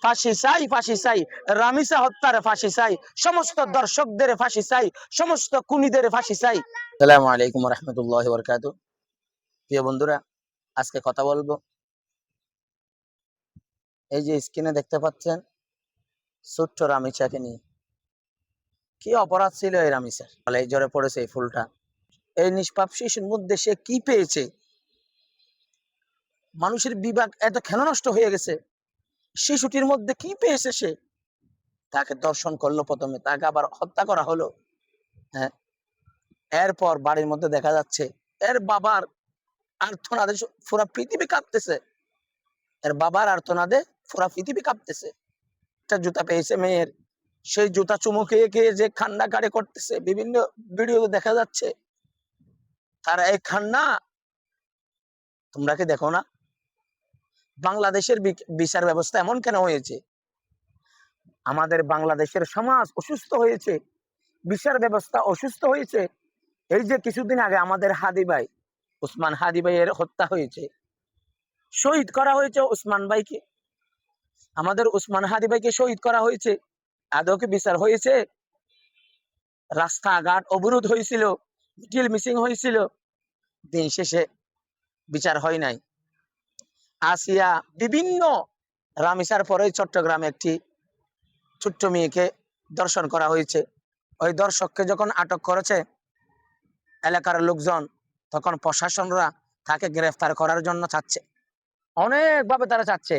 ফাঁসি চাই, ফাঁসি চাই, রামিসা হত্যার ফাঁসি চাই, সমস্ত দর্শকদের ফাঁসি চাই, সমস্ত খুনিদের ফাঁসি চাই। আসসালামু আলাইকুম ওয়া রাহমাতুল্লাহি ওয়া বারাকাতুহু। প্রিয় বন্ধুরা, আজকে কথা বলবো, এই যে স্ক্রিনে দেখতে পাচ্ছেন ছোট্ট রামিসাকে নিয়ে। কি অপরাধ ছিল এই রামিসার? এই জ্বরে পড়েছে এই ফুলটা। এই নিষ্পাপ শিশুর মধ্যে সে কি পেয়েছে? মানুষের বিবেক এত কেন নষ্ট হয়ে গেছে? শিশুটির মধ্যে কি পেয়েছে সে? তাকে দর্শন করলো, প্রথমে তাকে আবার হত্যা করা হলো। হ্যাঁ, এরপর বাড়ির মধ্যে দেখা যাচ্ছে এর বাবার আর্তনাদে পুরা পৃথিবী কাঁপতেছে। এর বাবার আর্তনাদে পুরা পৃথিবী কাঁপতেছে। একটা জুতা পেয়েছে মেয়ের, সেই জুতা চুমু খেয়ে খেয়ে যে কান্না কাড়ে করতেছে, বিভিন্ন ভিডিও দেখা যাচ্ছে। তারা এই কান্না তোমরা কি দেখো না? বাংলাদেশের বিচার ব্যবস্থা এমন কেন হয়েছে? আমাদের বাংলাদেশের সমাজ অসুস্থ হয়েছে, বিচার ব্যবস্থা অসুস্থ হয়েছে। এই যে কিছুদিন আগে আমাদের হাদি ভাই, উসমান হাদি ভাইয়ের হত্যা হয়েছে, শহীদ করা হয়েছে উসমান ভাইকে। আমাদের উসমান হাদি ভাইকে শহীদ করা হয়েছে, আদৌ কি বিচার হয়েছে? রাস্তাঘাট অবরোধ হয়েছিল, মিছিল মিছিল হয়েছিল, দিন শেষে বিচার হয় নাই। আসিয়া বিভিন্ন রামিসার পরে চট্টগ্রামে একটি ছোট্ট মেয়েকে দর্শন করা হয়েছে। ওই দর্শককে যখন আটক করেছে এলাকার লোকজন, তখন প্রশাসনরা তাকে গ্রেফতার করার জন্য চাচ্ছে, অনেকভাবে তারা চাচ্ছে।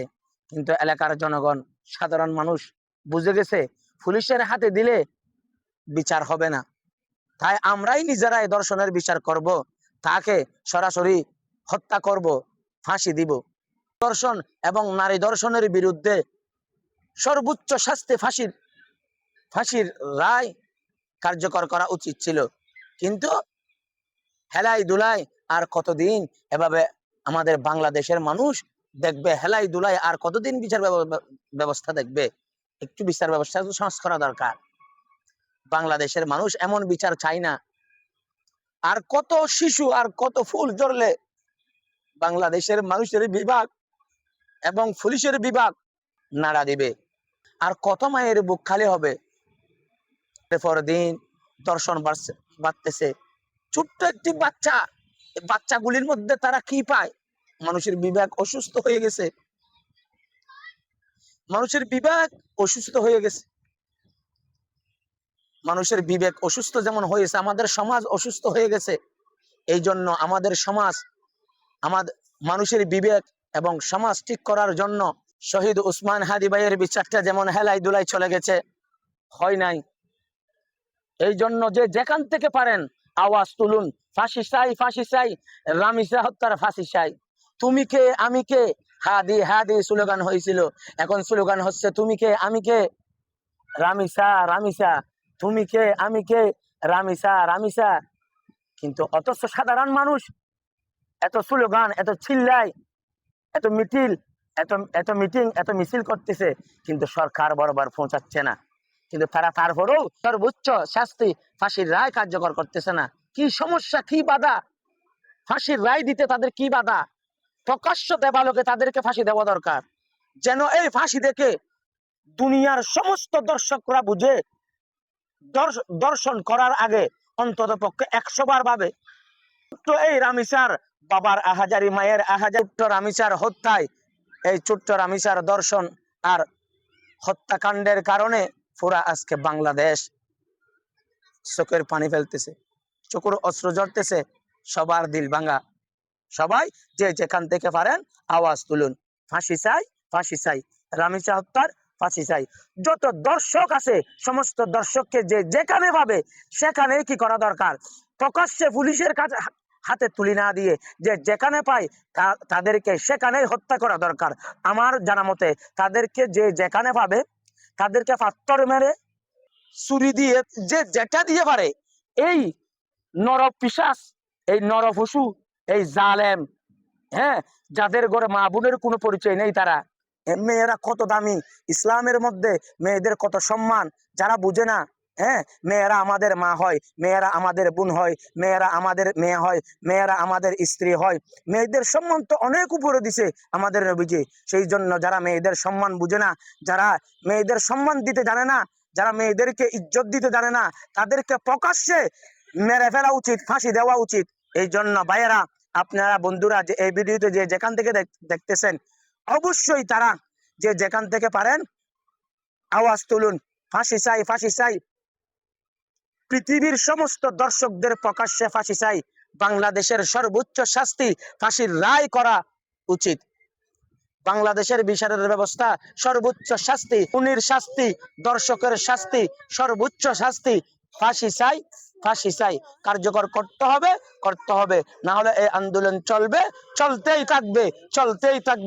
কিন্তু এলাকার জনগণ, সাধারণ মানুষ বুঝে গেছে পুলিশের হাতে দিলে বিচার হবে না। তাই আমরাই নিজেরাই দর্শনের বিচার করব, তাকে সরাসরি হত্যা করব, ফাঁসি দিব। দর্শন এবং নারী দর্শনের বিরুদ্ধে সর্বোচ্চ শাস্তি ফাঁসির রায় কার্যকর করা উচিত ছিল। কিন্তু হেলাই দুলাই আর কতদিন এভাবে আমাদের বাংলাদেশের মানুষ দেখবে? হেলাই দুলাই আর কতদিন বিচার ব্যবস্থা দেখবে? একটু বিচার ব্যবস্থা সংস্কার করা দরকার। বাংলাদেশের মানুষ এমন বিচার চায় না। আর কত শিশু আর কত ফুল ঝরলে বাংলাদেশের মানুষের বিভাগ এবং পুলিশের বিভাগ নাড়া দিবে? আর কত মায়ের বুক খালি হবে? পর দিন দর্শন বাড়তেছে। ছোট্ট একটি বাচ্চা, বাচ্চাগুলির মধ্যে তারা কি পায়? মানুষের বিবেক অসুস্থ হয়ে গেছে, মানুষের বিবেক অসুস্থ হয়ে গেছে। মানুষের বিবেক অসুস্থ যেমন হয়েছে, আমাদের সমাজ অসুস্থ হয়ে গেছে। এই জন্য আমাদের সমাজ, আমাদের মানুষের বিবেক এবং সমাজ ঠিক করার জন্য শহীদ উসমান হাদি ভাইয়ের বিচারটা যেমন হেলাই দুলাই চলে গেছে, হয় নাই। এই জন্য যে যেখান থেকে পারেন আওয়াজ তুলুন, ফাঁসি চাই, ফাঁসি চাই, রামিসা হত্যার ফাঁসি চাই। তুমি কে আমি কে, হাদি হাদি স্লোগান হয়েছিল, এখন স্লোগান হচ্ছে তুমি কে আমি কে, রামিসা রামিসা, তুমি কে আমি কে, রামিসা রামিসা। কিন্তু অথচ সাধারণ মানুষ এত স্লোগান, এত চিল্লাই, এত মিছিল, এত এত মিটিং, এত মিছিল করতেছে, কিন্তু সরকার বরাবর পৌঁছাচ্ছে না। কিন্তু তারা তারপরেও সর্বোচ্চ শাস্তি ফাঁসির রায় কার্যকর করতেছে না। কি সমস্যা, কি বাধা? ফাঁসির রায় দিতে তাদের কি বাধা? প্রকাশ্য দেবালোকে তাদেরকে ফাঁসি দেওয়া দরকার, যেন এই ফাঁসি দেখে দুনিয়ার সমস্ত দর্শকরা বুঝে দর্শন করার আগে অন্তত পক্ষে 100 বার ভাবে। তো এই রামিসার বাবার আহাজারি, মায়ের আহাজারি, রামিসার হত্যায়, এই ছোট্ট রামিসার দর্শন আর হত্যাকাণ্ডের কারণে পুরা আজকে বাংলাদেশ চোখের পানি ফেলতেছে, চোখের অস্ত্র ঝরতেছে, সবার দিল ভাঙা। সবাই যে যেখান থেকে পারেন আওয়াজ তুলুন, ফাঁসি চাই, ফাঁসি চাই, রামিসা হত্যার ফাঁসি চাই। যত দর্শক আছে সমস্ত দর্শককে যে যেখানে পাবে সেখানে কি করা দরকার? প্রকাশ্যে পুলিশের কাছে হাতে তুলি না দিয়ে যে যেখানে পায় তাদেরকে সেখানেই হত্যা করা দরকার। আমার জানা মতে তাদেরকে যে যেখানে পাবে তাদেরকে পাথর মেরে, ছুরি দিয়ে, যে যেটা দিয়ে পারে, এই নরপিশাচ, এই নরপশু, এই জালেম, হ্যাঁ, যাদের ঘরে মা বোনের কোনো পরিচয় নেই, তারা, মেয়েরা কত দামি, ইসলামের মধ্যে মেয়েদের কত সম্মান, যারা বুঝে না হ্যাঁ, মেয়েরা আমাদের মা হয়, মেয়েরা আমাদের বোন হয়, মেয়েরা আমাদের মেয়ে হয়, মেয়েরা আমাদের স্ত্রী হয়। মেয়েদের সম্মান তো অনেক উপরে দিছে আমাদের নবীজি। সেই জন্য যারা মেয়েদের সম্মান বুঝে না, যারা মেয়েদের সম্মান দিতে জানে না, যারা মেয়েদেরকে ইজ্জত দিতে জানে না, তাদেরকে প্রকাশ্যে মেরে ফেলা উচিত, ফাঁসি দেওয়া উচিত। এই জন্য ভাইয়েরা, আপনারা বন্ধুরা যে এই ভিডিওতে যে যেখান থেকে দেখতেছেন, অবশ্যই তারা যে যেখান থেকে পারেন আওয়াজ তুলুন, ফাঁসি চাই, ফাঁসি চাই। পৃথিবীর সমস্ত দর্শকদের প্রকাশ্যে ফাঁসি চাই। বাংলাদেশের সর্বোচ্চ শাস্তি, ফাঁসির রায় করা উচিত। বাংলাদেশের বিচারের ব্যবস্থা সর্বোচ্চ শাস্তি, খুনির শাস্তি, দর্শকের শাস্তি, সর্বোচ্চ শাস্তি। ফাঁসি চাই, ফাঁসি চাই। কার্যকর করতে হবে, করতে হবে। না হলে এই আন্দোলন চলবে, চলতেই থাকবে, চলতেই থাকবে।